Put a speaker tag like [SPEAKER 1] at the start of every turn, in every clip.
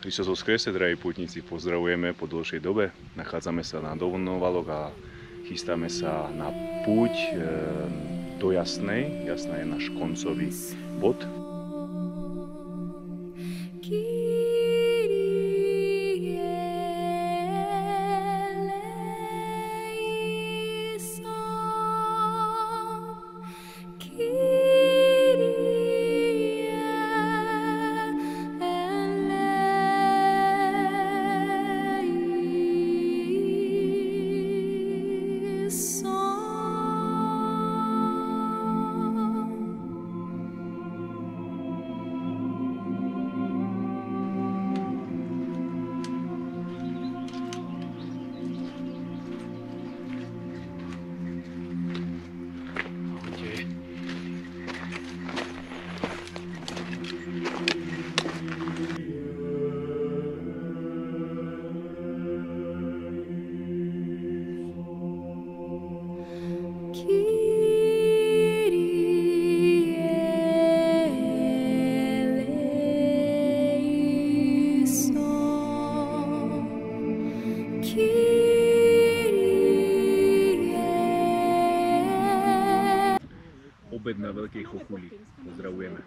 [SPEAKER 1] Kristus voskrese, drahí pútnici, pozdravujeme po dlhšej dobe. Nachádzame sa na dovoľnovaloch a chystáme sa na púť do Jasnej. Jasná je náš koncový bod. Obed na Veľkej Chochuli. Pozdravujeme.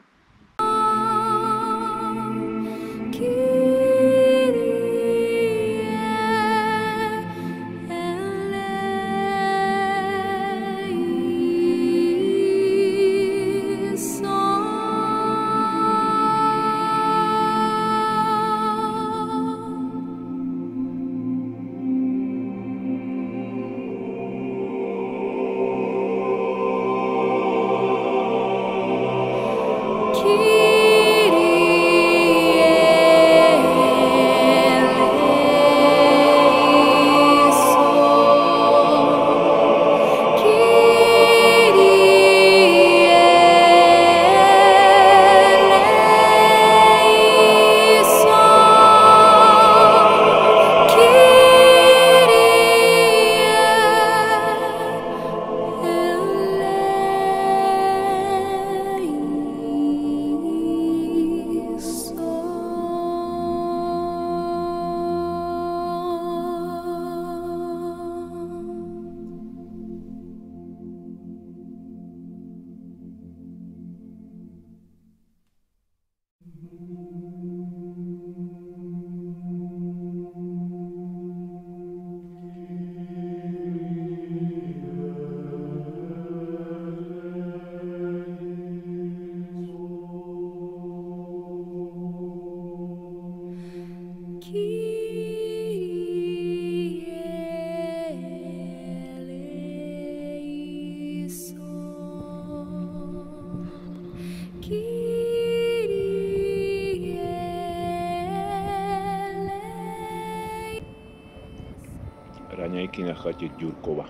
[SPEAKER 1] Raňajky na chate Ďurkova.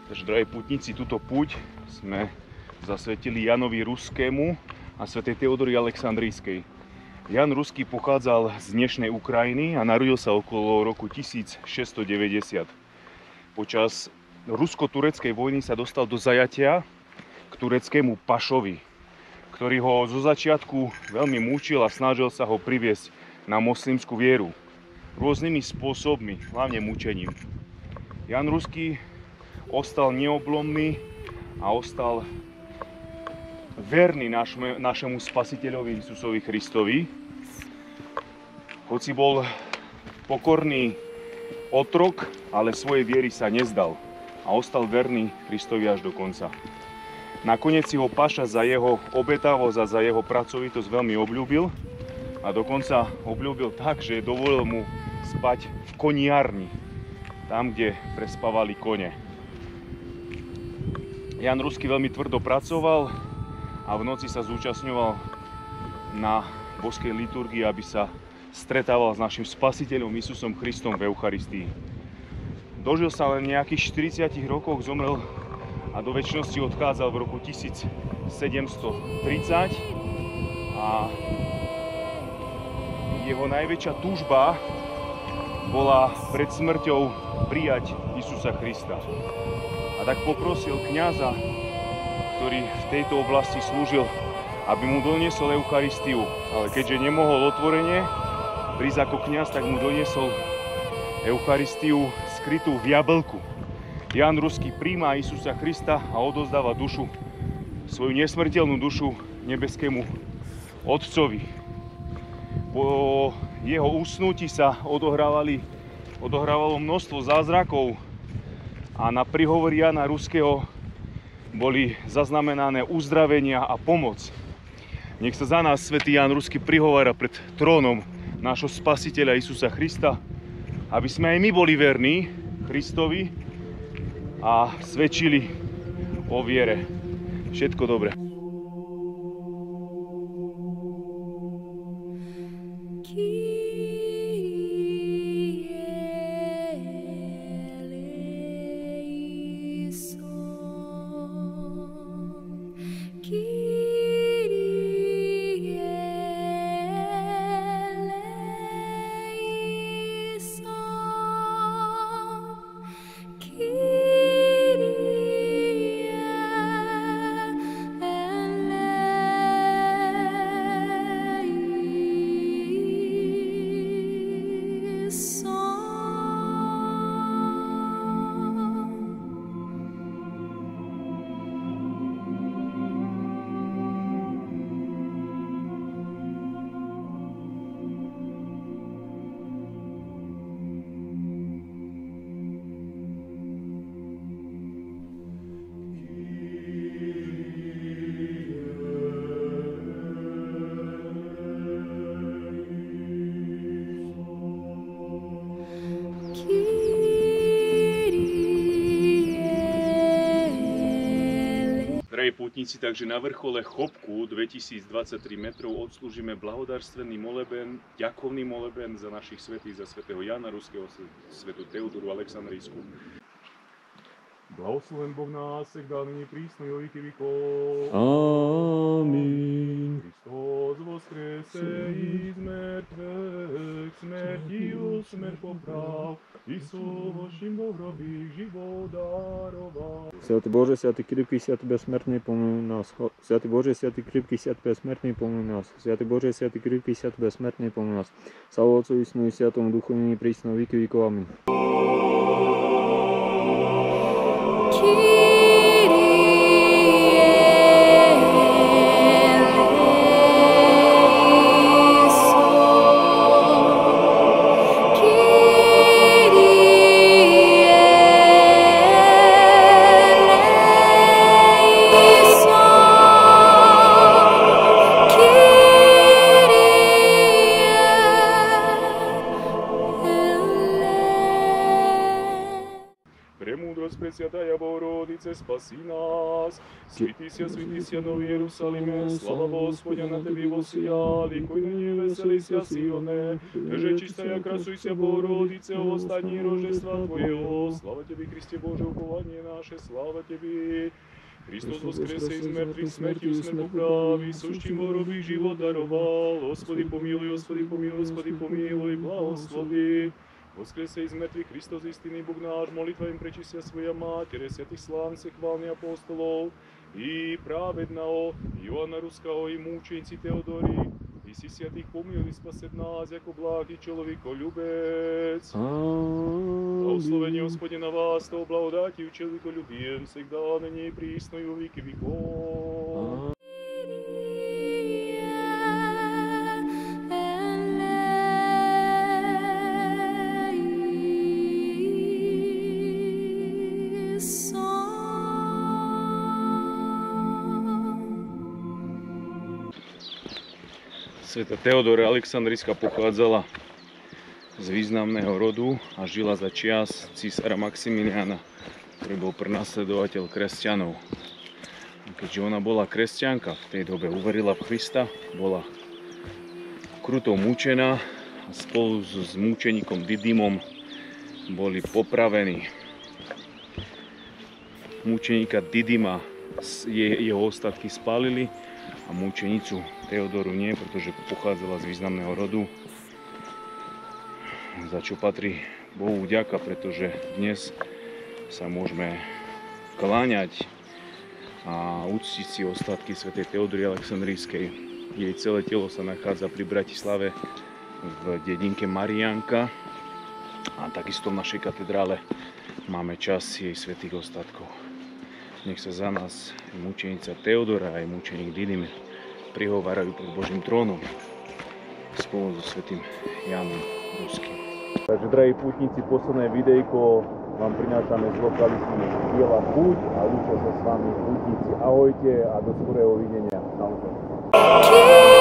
[SPEAKER 1] Takže, drahí pútnici, túto púť sme zasvetili Janovi Ruskému a svätej Teodórii Alexandrijskej. Jan Ruský pochádzal z dnešnej Ukrajiny a narodil sa okolo roku 1690. Počas rusko-tureckej vojny sa dostal do zajatia k tureckému pašovi, ktorý ho zo začiatku veľmi múčil a snažil sa ho priviesť na moslimskú vieru rôznymi spôsobmi, hlavne mučením. Jan Ruský ostal neoblomný a ostal verný našemu spasiteľovi Isusovi Kristovi. Hoci bol pokorný otrok, ale svojej viery sa nezdal a ostal verný Kristovi až do konca. Nakoniec si ho paša za jeho obetavosť a za jeho pracovitosť veľmi obľúbil a dokonca obľúbil tak, že dovolil mu spať v koniarni, tam, kde prespávali kone. Jan Ruský veľmi tvrdo pracoval a v noci sa zúčastňoval na božskej liturgii, aby sa stretával s našim spasiteľom Isusom Kristom v Eucharistii. Dožil sa len nejakých 40 rokov, zomrel a do večnosti odchádzal v roku 1730 a jeho najväčšia túžba bola pred smrťou prijať Isusa Krista. A tak poprosil kňaza, ktorý v tejto oblasti slúžil, aby mu doniesol Eucharistiu. Ale keďže nemohol otvorene prísť ako kňaz, tak mu doniesol Eucharistiu skrytú v jablku. Ján Ruský príjma Isusa Krista a odovzdáva dušu, svoju nesmrteľnú dušu nebeskému Otcovi. Po jeho usnutí sa odohrávalo množstvo zázrakov a na príhovor Jána Ruského boli zaznamenané uzdravenia a pomoc. Nech sa za nás svätý Ján Ruský prihovára pred trónom nášho Spasiteľa Isusa Krista, aby sme aj my boli verní Kristovi a svedčili o viere. Všetko dobré. Pútnici, takže na vrchole Chopku 2023 metrov odslúžime blahodarstvený moleben, ďakovný moleben za našich svätých, za svätého Jána Ruského, svätú Teodoru Alexandrijskú. Blahosloven Boh nás, всегда ныне присно и во веки веков.
[SPEAKER 2] Аминь.
[SPEAKER 1] Христос воскресе из мертвых, смертью смерть поправ, и сущим до гробих живот даровал.
[SPEAKER 2] Святый Боже, святый крепкий, святый бессмертный, помилуй нас. Святый Боже, святый крепкий, святый бессмертный, помилуй нас. Святый Боже, святый крепкий, святый бессмертный, помилуй нас. Слава Отцу и Сыну и Святому Духу, ныне и присно во веки веков. Аминь.
[SPEAKER 1] Пресвятая Богородице, спаси нас. Святися, Новый Иерусалиме, слава Господня на Тебе воссияли, кой ныне веселися Сионе. Теже чистая красуйся, Богородице, восстани рождества Твоего. Слава Тебе, Христе Боже, упование наше, слава Тебе. Христос воскресе из мертвых, смертью смерть поправи, сущим воробий живот даровал. Господи помилуй, Господи помилуй, Господи помилуй, благослови. Воскресе из мертвых Христос, истинный Бог наш, молитва им пречистя Своя Матери, святых славных хвалных апостолов и праведного Иоанна Руского и мученицы Теодории, и си святых помилуй, спасет нас, яко благ и человеколюбец. Благословение Господне на вас, то благодатью человеколюбием, всегда ныне и присно и во веки веков. Sveta Teodora Alexandrijská pochádzala z významného rodu a žila za čias císara Maximiliána, ktorý bol prenasledovateľ kresťanov. Keďže ona bola kresťanka, v tej dobe uverila v Krista, bola kruto mučená a spolu s mučeníkom Didymom boli popravení. Mučeníka Didyma jeho ostatky spálili a mučenicu Teodoru nie, pretože pochádzala z významného rodu. za čo patrí Bohu vďaka, pretože dnes sa môžeme kláňať a uctiť si ostatky svätej Teodory Alexandrijskej. Jej celé telo sa nachádza pri Bratislave v dedinke Mariánka a takisto v našej katedrále máme časť jej svätých ostatkov. Nech sa za nás mučenica Teodora aj mučeník Didymir prihovárajú pred Božím trónom spolu so svätým Jánom Ruským. Takže, drahí pútnici, posledné videjko vám prinášame z lokality Biela Púť a lúčia sa s vami pútnici. Ahojte a do skorého videnia. Naozaj.